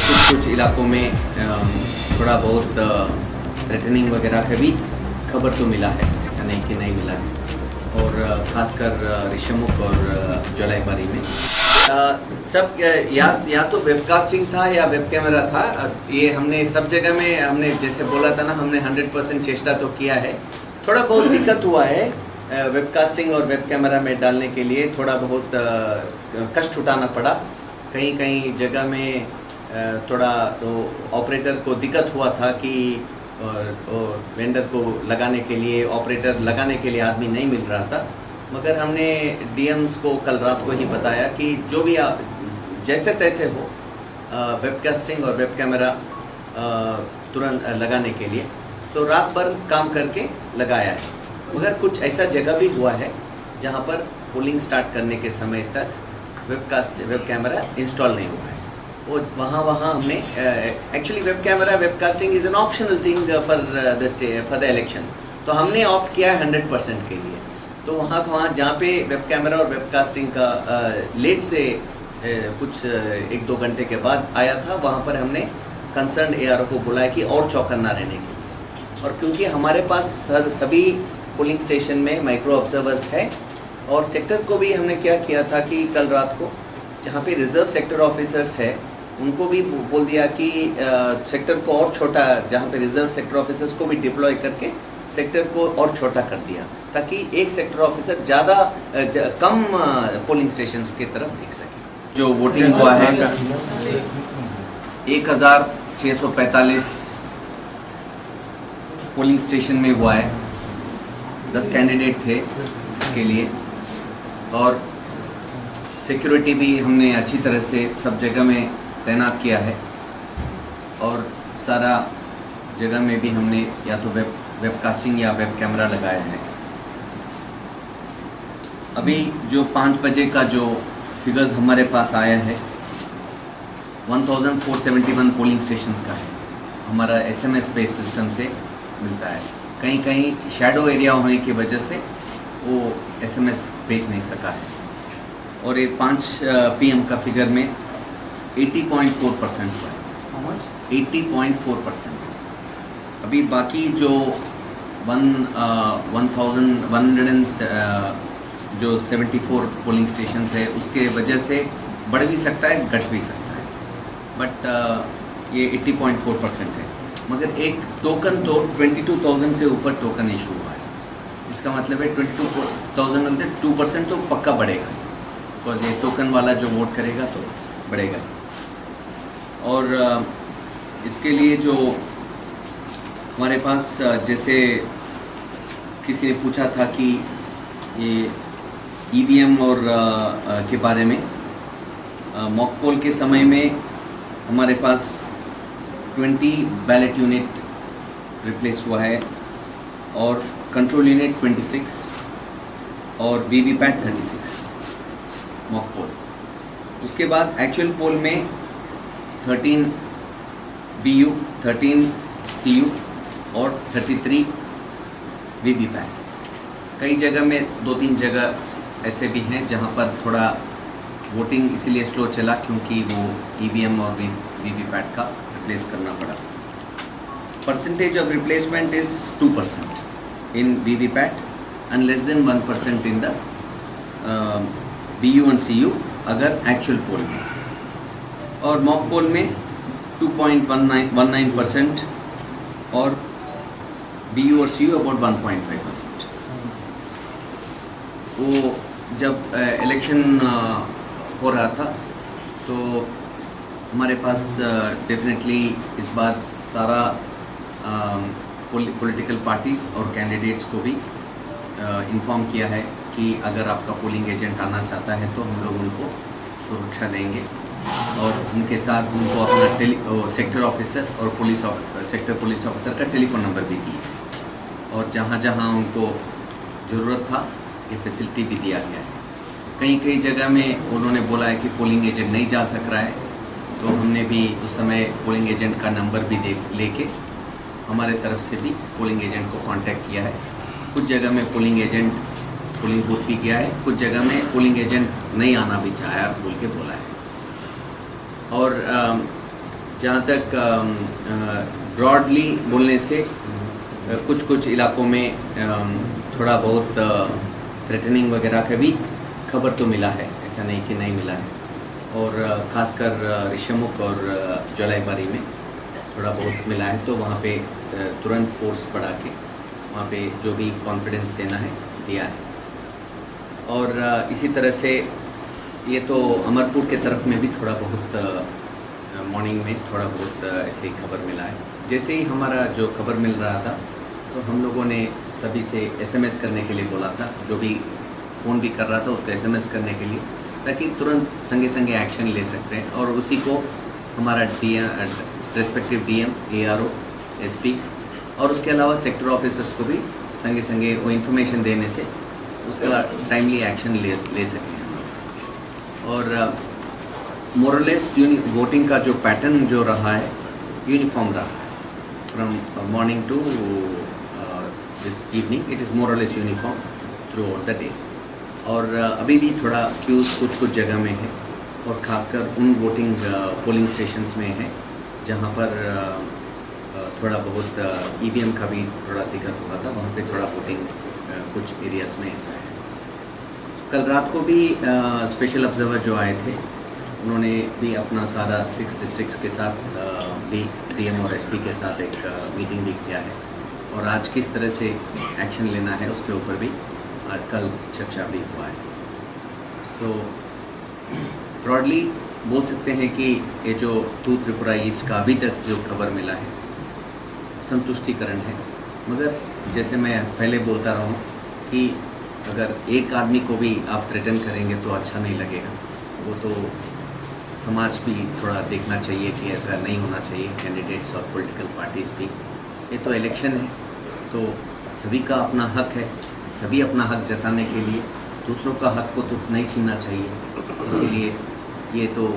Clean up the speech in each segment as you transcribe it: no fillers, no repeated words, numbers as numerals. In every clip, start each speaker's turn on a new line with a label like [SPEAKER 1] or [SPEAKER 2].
[SPEAKER 1] कुछ इलाकों में थोड़ा बहुत थ्रेटनिंग वगैरह का भी खबर तो मिला है, ऐसा नहीं कि नहीं मिला है। और ख़ासकर ऋषिमुख और जलाईबारी में सब या तो वेबकास्टिंग था या वेब कैमरा था। ये हमने सब जगह में हमने जैसे बोला था ना, हमने 100% चेष्टा तो किया है। थोड़ा बहुत दिक्कत हुआ है वेबकास्टिंग और वेब कैमरा में डालने के लिए, थोड़ा बहुत कष्ट उठाना पड़ा। कहीं कहीं जगह में थोड़ा तो ऑपरेटर को दिक्कत हुआ था कि और वेंडर को लगाने के लिए, ऑपरेटर लगाने के लिए आदमी नहीं मिल रहा था। मगर हमने डीएम्स को कल रात को ही बताया कि जो भी जैसे तैसे हो वेबकास्टिंग और वेब कैमरा तुरंत लगाने के लिए, तो रात भर काम करके लगाया है। मगर कुछ ऐसा जगह भी हुआ है जहां पर पोलिंग स्टार्ट करने के समय तक वेब कैमरा इंस्टॉल नहीं हुआ है। वो वहाँ हमने actually web camera webcasting is an optional thing for the election, तो हमने ऑप्ट किया है 100% के लिए। तो वहाँ जहाँ पे वेब कैमरा और वेबकास्टिंग का लेट से कुछ 1-2 घंटे के बाद आया था, वहाँ पर हमने कंसर्न एआरओ को बुलाया कि और चौकन्ना रहने के लिए। और क्योंकि हमारे पास सभी पोलिंग स्टेशन में माइक्रो ऑब्जर्वर्स है, और सेक्टर को भी हमने क्या किया था कि कल रात को जहाँ पे रिजर्व सेक्टर ऑफिसर्स है उनको भी बोल दिया कि सेक्टर को और छोटा, जहाँ पे रिजर्व सेक्टर ऑफिसर्स को भी डिप्लॉय करके सेक्टर को और छोटा कर दिया, ताकि एक सेक्टर ऑफिसर ज़्यादा कम पोलिंग स्टेशंस की तरफ देख सके। जो वोटिंग हुआ है 1645 पोलिंग स्टेशन में हुआ है। 10 कैंडिडेट थे इसके लिए, और सिक्योरिटी भी हमने अच्छी तरह से सब जगह में तैनात किया है। और सारा जगह में भी हमने या तो वेबकास्टिंग या वेब कैमरा लगाया है। अभी जो 5 बजे का जो फिगर्स हमारे पास आया है 1471 पोलिंग स्टेशंस का है, हमारा SMS बेस सिस्टम से मिलता है। कहीं कहीं शैडो एरिया होने की वजह से वो SMS भेज नहीं सका है। और ये 5 PM का फिगर में 80.4% हुआ है। 80.4%। अभी बाकी जो 1174 पोलिंग स्टेशंस है उसके वजह से बढ़ भी सकता है, घट भी सकता है, बट ये 80.4% है। मगर एक टोकन तो 22,000 से ऊपर टोकन इशू हुआ है। इसका मतलब है 22,000 में 2% तो पक्का बढ़ेगा, बिकॉज ये टोकन वाला जो वोट करेगा तो बढ़ेगा। और इसके लिए जो हमारे पास, जैसे किसी ने पूछा था कि ये EVM और के बारे में, मॉक पोल के समय में हमारे पास 20 बैलेट यूनिट रिप्लेस हुआ है, और कंट्रोल यूनिट 26 और VVPAT 36 मॉक पोल। उसके बाद एक्चुअल पोल में 13 BU, 13 CU और 33 VVPAT। कई जगह में 2-3 जगह ऐसे भी हैं जहां पर थोड़ा वोटिंग इसीलिए स्लो चला क्योंकि वो EVM और VVPAT का रिप्लेस करना पड़ा। Percentage of replacement is 2% in VVPAT and less than 1% in the BU and CU अगर एक्चुअल पोल में। और मॉक पोल में 2.19% और BU और CU अबाउट 1.5%। वो जब इलेक्शन हो रहा था तो हमारे पास डेफिनेटली इस बार सारा पॉलिटिकल पार्टीज़ और कैंडिडेट्स को भी इन्फॉर्म किया है कि अगर आपका पोलिंग एजेंट आना चाहता है तो हम लोग उनको सुरक्षा देंगे, और उनके साथ उनको अपना सेक्टर ऑफिसर और सेक्टर पुलिस ऑफिसर का टेलीफोन नंबर भी दिए, और जहाँ जहाँ उनको ज़रूरत था ये फैसिलिटी भी दिया गया है। कई कई जगह में उन्होंने बोला है कि पोलिंग एजेंट नहीं जा सक रहा है, तो हमने भी उस समय पोलिंग एजेंट का नंबर भी लेके हमारे तरफ से भी पोलिंग एजेंट को कांटेक्ट किया है। कुछ जगह में पोलिंग एजेंट पोलिंग बूथ भी गया है, कुछ जगह में पोलिंग एजेंट नहीं आना भी चाहा बोल के बोला है। और जहाँ तक ब्रॉडली बोलने से कुछ इलाकों में थोड़ा बहुत थ्रेटनिंग वगैरह का भी खबर तो मिला है, ऐसा नहीं कि नहीं मिला है। और ख़ासकर ऋषमुख और जलाईपारी में थोड़ा बहुत मिला है, तो वहाँ पे तुरंत फोर्स बढ़ा के वहाँ पे जो भी कॉन्फिडेंस देना है दिया है। और इसी तरह से ये तो अमरपुर के तरफ में भी थोड़ा बहुत मॉर्निंग में थोड़ा बहुत ऐसे ही खबर मिला है। जैसे ही हमारा जो खबर मिल रहा था तो हम लोगों ने सभी से एसएमएस करने के लिए बोला था, जो भी फ़ोन भी कर रहा था उसको एसएमएस करने के लिए, ताकि तुरंत संगे संगे एक्शन ले सकते हैं। और उसी को हमारा रेस्पेक्टिव डीएम, एआरओ, एसपी और उसके अलावा सेक्टर ऑफिसर्स को भी संगे संगे वो इन्फॉर्मेशन देने से उसका टाइमली एक्शन ले सकें। और मोरलेस वोटिंग का जो पैटर्न जो रहा है यूनिफॉर्म रहा है, from morning to this evening it is more or less uniform throughout the day. और अभी भी थोड़ा क्यूज़ कुछ जगह में है, और ख़ासकर उन वोटिंग पोलिंग स्टेशंस में है जहाँ पर थोड़ा बहुत ईवीएम का भी थोड़ा दिक्कत हुआ था, वहाँ पे थोड़ा वोटिंग कुछ एरियाज़ में ऐसा है। कल रात को भी स्पेशल ऑब्जर्वर जो आए थे उन्होंने भी अपना सारा 6 डिस्ट्रिक्ट्स के साथ भी डीएम और एसपी के साथ एक मीटिंग भी किया है, और आज किस तरह से एक्शन लेना है उसके ऊपर भी कल चर्चा भी हुआ है। सो ब्रॉडली बोल सकते हैं कि ये जो 2 त्रिपुरा ईस्ट का अभी तक जो खबर मिला है संतुष्टिकरण है। मगर जैसे मैं पहले बोलता रहा हूँ कि अगर एक आदमी को भी आप थ्रेटन करेंगे तो अच्छा नहीं लगेगा। वो तो समाज भी थोड़ा देखना चाहिए कि ऐसा नहीं होना चाहिए, कैंडिडेट्स और पॉलिटिकल पार्टीज़ भी। ये तो इलेक्शन है, तो सभी का अपना हक है, सभी अपना हक जताने के लिए दूसरों का हक को तो नहीं छीनना चाहिए। इसीलिए ये तो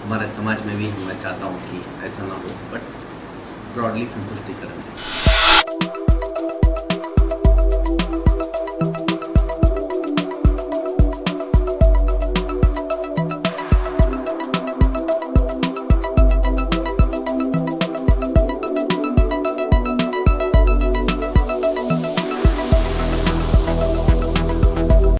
[SPEAKER 1] हमारे समाज में भी मैं चाहता हूँ कि ऐसा ना हो, बट ब्रॉडली संतुष्टिकरण है।